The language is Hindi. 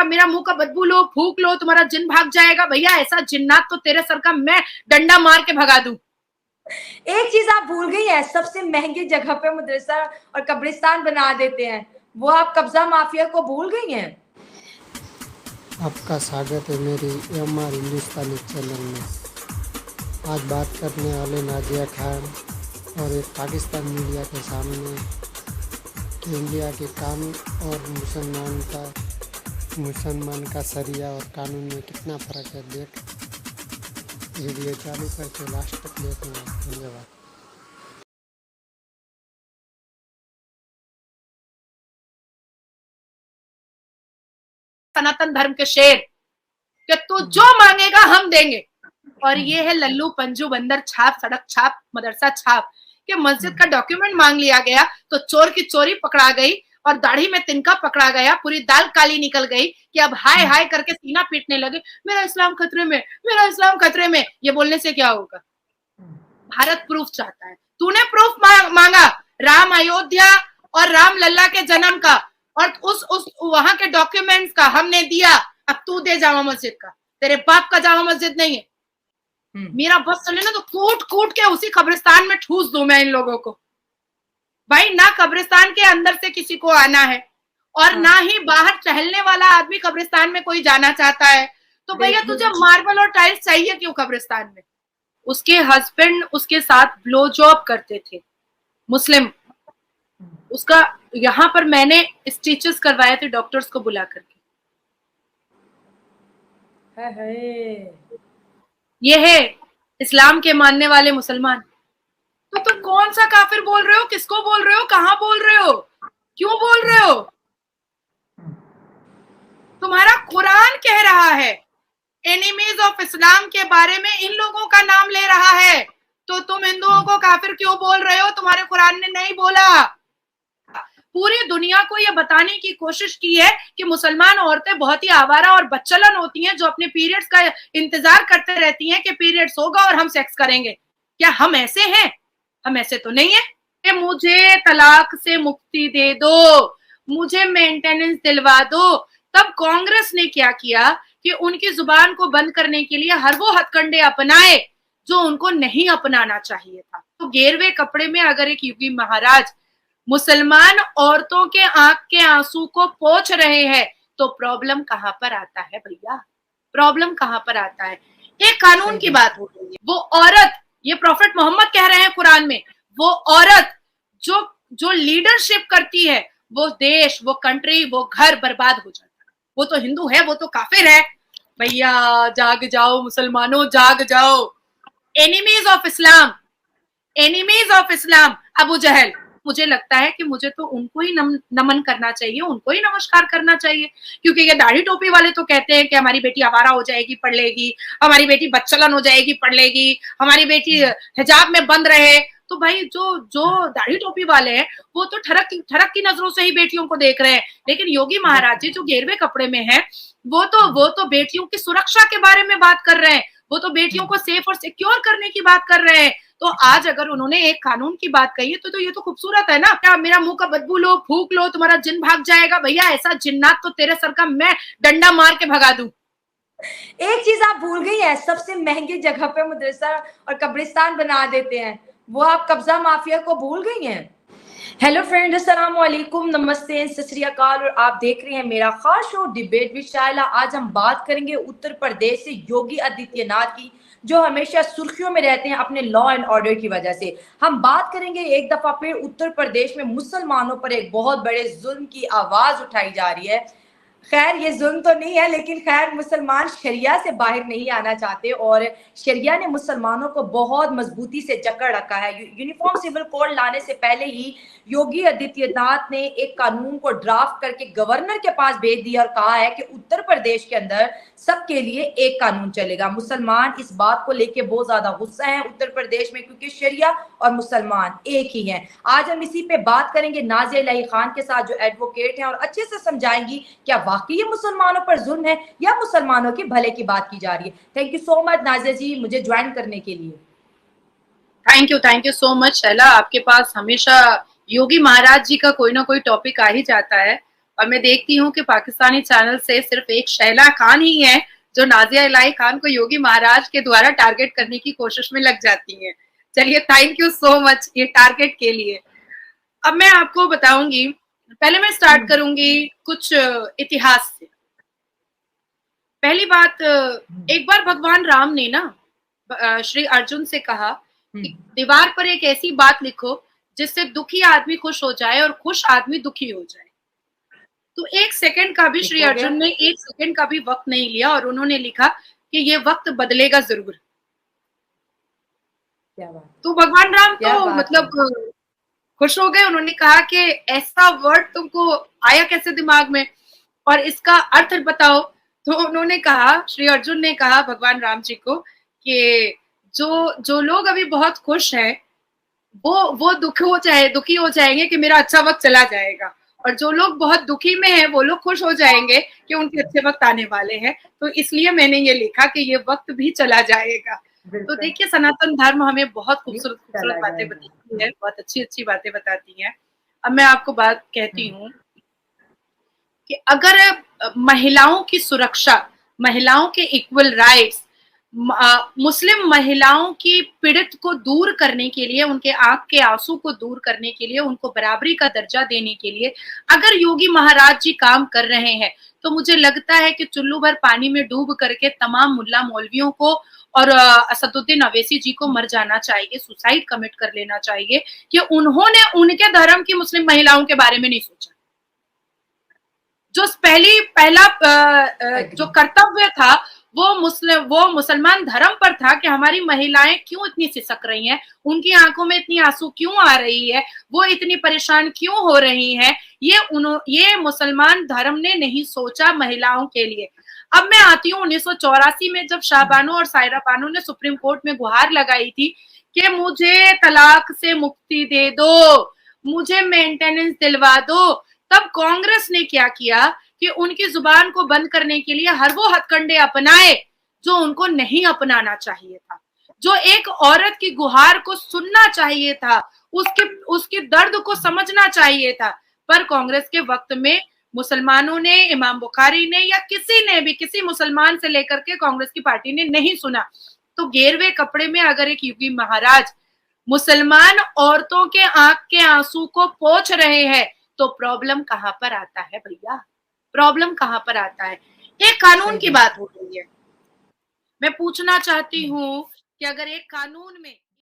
मेरा मुंह का बदबू लो, फूक लो, तुम्हारा जिन भाग जाएगा। भैया ऐसा जिन्नात तो तेरे सर का मैं डंडा मार के भगा दूं। एक चीज आप भूल गई है, सबसे महंगी जगह पे मदरसा और कब्रिस्तान बना देते हैं, वो आप कब्जा माफिया को भूल गई हैं। आपका स्वागत है मेरी एमआर हिंदुस्तानी चैनल में। आज बात करने वाले नाजिया खान और एक पाकिस्तान मीडिया के सामने कि इंडिया के कानून और मुसलमान का शरिया और कानून में कितना फ़र्क है। देख वीडियो चालू करके लास्ट तक देखना। धन्यवाद। सनातन धर्म के शेर कि तू जो मांगेगा हम देंगे। और ये है लल्लू पंजू बंदर छाप, सड़क छाप, मदरसा छाप कि मस्जिद का डॉक्यूमेंट मांग लिया गया तो चोर की चोरी पकड़ा गई और दाढ़ी में तिनका पकड़ा गया, पूरी दाल काली निकल गई कि अब हाय हाय करके सीना पीटने लगे, मेरा इस्लाम खतरे में, मेरा इस्लाम खतरे में। ये बोलने से क्या होगा? भारत प्रूफ चाहता है। तूने प्रूफ मांगा राम अयोध्या और राम लल्ला के जन्म का और उस वहां के डॉक्यूमेंट्स का, हमने दिया। अब तू दे जामा मस्जिद का, तेरे बाप का जामा मस्जिद नहीं है। मेरा बस चले ना तो कूट कूट के उसी कब्रिस्तान में ठूस दूं मैं इन लोगों को। भाई ना कब्रिस्तान के अंदर से किसी को आना है और ना ही बाहर टहलने वाला आदमी कब्रिस्तान में कोई जाना चाहता है। तो भैया तुझे मार्बल और टाइल्स चाहिए क्यों कब्रिस्तान में? उसके हस्बैंड उसके साथ ब्लो जॉब करते थे, मुस्लिम। उसका यहाँ पर मैंने स्टिचेस करवाए थे डॉक्टर्स को बुला करके। ये है इस्लाम के मानने वाले मुसलमान। तो तुम कौन सा काफिर बोल रहे हो? किसको बोल रहे हो? कहां बोल रहे हो? क्यों बोल रहे हो? तुम्हारा कुरान कह रहा है एनिमीज ऑफ इस्लाम के बारे में इन लोगों का नाम ले रहा है, तो तुम हिंदुओं को काफिर क्यों बोल रहे हो? तुम्हारे कुरान ने नहीं बोला। पूरी दुनिया को यह बताने की कोशिश की है कि मुसलमान औरतें बहुत ही आवारा और बच्चलन होती हैं जो अपने पीरियड्स का इंतजार करते रहती हैं कि पीरियड्स होगा और हम सेक्स करेंगे। क्या हम ऐसे हैं? हम ऐसे तो नहीं है। मुझे तलाक से मुक्ति दे दो, मुझे मेंटेनेंस दिलवा दो। तब कांग्रेस ने क्या किया कि उनकी जुबान को बंद करने के लिए हर वो हथकंडे अपनाए जो उनको नहीं अपनाना चाहिए था। तो गेरवे कपड़े में अगर एक योगी महाराज मुसलमान औरतों के आंख के आंसू को पोंछ रहे हैं तो प्रॉब्लम कहां पर आता है भैया? प्रॉब्लम कहां पर आता है? एक कानून की बात हो रही है, वो औरत, ये प्रॉफेट मोहम्मद कह रहे हैं कुरान में, वो औरत जो लीडरशिप करती है वो देश, वो कंट्री, वो घर बर्बाद हो जाता है। वो तो हिंदू है, वो तो काफिर है। भैया जाग जाओ मुसलमानों, जाग जाओ। Enemies of Islam, enemies of Islam Abu Jahl. मुझे लगता है कि मुझे तो उनको ही नमन करना चाहिए, उनको ही नमस्कार करना चाहिए, क्योंकि ये दाढ़ी टोपी वाले तो कहते हैं कि हमारी बेटी आवारा हो जाएगी पढ़ लेगी, हमारी बेटी बच्चलन हो जाएगी पढ़ लेगी, हमारी बेटी हिजाब में बंद रहे। तो भाई जो दाढ़ी टोपी वाले हैं वो तो ठरक की नजरों से ही बेटियों को देख रहे हैं, लेकिन योगी महाराज जी जो गेरवे कपड़े में है वो तो बेटियों की सुरक्षा के बारे में बात कर रहे हैं, वो तो बेटियों को सेफ और सिक्योर करने की बात कर रहे हैं। तो आज अगर उन्होंने एक कानून की बात कही है तो ये तो खूबसूरत है ना। क्या मेरा मुंह का बदबू लो, फूक लो, तुम्हारा जिन भाग जाएगा। भैया ऐसा जिन्नात तो तेरे सर का मैं डंडा मार के भगा दूं। एक चीज आप भूल गई है, सबसे महंगी जगह पे मदरसा और कब्रिस्तान बना देते हैं, वो आप कब्जा माफिया को भूल गई हैं। हेलो फ्रेंड्स, अस्सलाम वालेकुम, नमस्ते, सत श्री अकाल, और आप देख रहे हैं मेरा खास शो डिबेट विद शाइला। आज हम बात करेंगे उत्तर प्रदेश से योगी आदित्यनाथ की, जो हमेशा सुर्खियों में रहते हैं अपने लॉ एंड ऑर्डर की वजह से। हम बात करेंगे एक दफा फिर उत्तर प्रदेश में मुसलमानों पर एक बहुत बड़े जुल्म की आवाज उठाई जा रही है। खैर ये जुल्म तो नहीं है, लेकिन खैर मुसलमान शरिया से बाहर नहीं आना चाहते और शरिया ने मुसलमानों को बहुत मजबूती से जकड़ रखा है। यूनिफॉर्म सिविल कोड लाने से पहले ही योगी आदित्यनाथ ने एक कानून को ड्राफ्ट करके गवर्नर के पास भेज दिया और कहा है कि उत्तर प्रदेश के अंदर सबके लिए एक कानून चलेगा। मुसलमान इस बात को लेके बहुत ज्यादा गुस्सा है उत्तर प्रदेश में, क्योंकि शरिया और मुसलमान एक ही हैं। आज हम इसी पे बात करेंगे नाजिया इलाही खान के साथ, जो एडवोकेट हैं, और अच्छे से समझाएंगी क्या वाकई ये मुसलमानों पर जुल्म है या मुसलमानों के भले की बात की जा रही है। Thank you so much Nazia ji मुझे ज्वाइन करने के लिए। Thank you so much Shaila. आपके पास हमेशा योगी महाराज जी का कोई ना कोई टॉपिक आ ही जाता है और मैं देखती हूँ कि पाकिस्तानी चैनल से सिर्फ एक शैला खान ही है जो नाजिया इलाही खान को योगी महाराज के द्वारा टारगेट करने की कोशिश में लग जाती हैं। चलिए, थैंक यू सो मच ये टारगेट के लिए। अब मैं आपको बताऊंगी, पहले मैं स्टार्ट करूंगी कुछ इतिहास से। पहली बात, एक बार भगवान राम ने ना श्री अर्जुन से कहा कि दीवार पर एक ऐसी बात लिखो जिससे दुखी आदमी खुश हो जाए और खुश आदमी दुखी हो जाए। तो एक सेकंड का भी श्री अर्जुन ने एक सेकंड का भी वक्त नहीं लिया और उन्होंने लिखा कि ये वक्त बदलेगा जरूर। क्या बात, तो भगवान राम क्या तो बात मतलब खुश हो गए। उन्होंने कहा कि ऐसा वर्ड तुमको आया कैसे दिमाग में, और इसका अर्थ बताओ। तो उन्होंने कहा, श्री अर्जुन ने कहा भगवान राम जी को कि जो लोग अभी बहुत खुश हैं वो दुखी हो जाएंगे कि मेरा अच्छा वक्त चला जाएगा, और जो लोग बहुत दुखी में हैं वो लोग खुश हो जाएंगे कि उनके अच्छे वक्त आने वाले हैं। तो इसलिए मैंने ये लिखा कि ये वक्त भी चला जाएगा। तो देखिए, सनातन धर्म हमें बहुत खूबसूरत खूबसूरत बातें बताती है, बहुत अच्छी अच्छी बातें बताती है। अब मैं आपको बात कहती हूँ कि अगर महिलाओं की सुरक्षा, महिलाओं के इक्वल राइट्स, मुस्लिम महिलाओं की पीड़ित को दूर करने के लिए, उनके आंख के आंसू को दूर करने के लिए, उनको बराबरी का दर्जा देने के लिए अगर योगी महाराज जी काम कर रहे हैं, तो मुझे लगता है कि चुल्लू भर पानी में डूब करके तमाम मुल्ला मौलवियों को और असदुद्दीन अवैसी जी को मर जाना चाहिए, सुसाइड कमिट कर लेना चाहिए कि उन्होंने उनके धर्म की मुस्लिम महिलाओं के बारे में नहीं सोचा। जो पहला जो कर्तव्य था वो मुसलमान धर्म पर था कि हमारी महिलाएं क्यों इतनी सिसक रही हैं, उनकी आंखों में इतनी आंसू क्यों आ रही है, वो इतनी परेशान क्यों हो रही हैं। ये मुसलमान धर्म ने नहीं सोचा महिलाओं के लिए। अब मैं आती हूँ 1984 में, जब शाहबानो और सायरा बानो ने सुप्रीम कोर्ट में गुहार लगाई थी कि मुझे तलाक से मुक्ति दे दो, मुझे मेंटेनेंस दिलवा दो। तब कांग्रेस ने क्या किया कि उनकी जुबान को बंद करने के लिए हर वो हथकंडे अपनाए जो उनको नहीं अपनाना चाहिए था, जो एक औरत की गुहार को सुनना चाहिए था, उसके दर्द को समझना चाहिए था। पर कांग्रेस के वक्त में मुसलमानों ने, इमाम बुखारी ने या किसी ने भी, किसी मुसलमान से लेकर के कांग्रेस की पार्टी ने नहीं सुना। तो गेरवे कपड़े में अगर एक योगी महाराज मुसलमान औरतों के आंख के आंसू को पोंछ रहे हैं, तो प्रॉब्लम कहां पर आता है भैया? प्रॉब्लम कहां पर आता है? एक कानून की बात हो रही है। मैं पूछना चाहती हूं कि अगर एक कानून में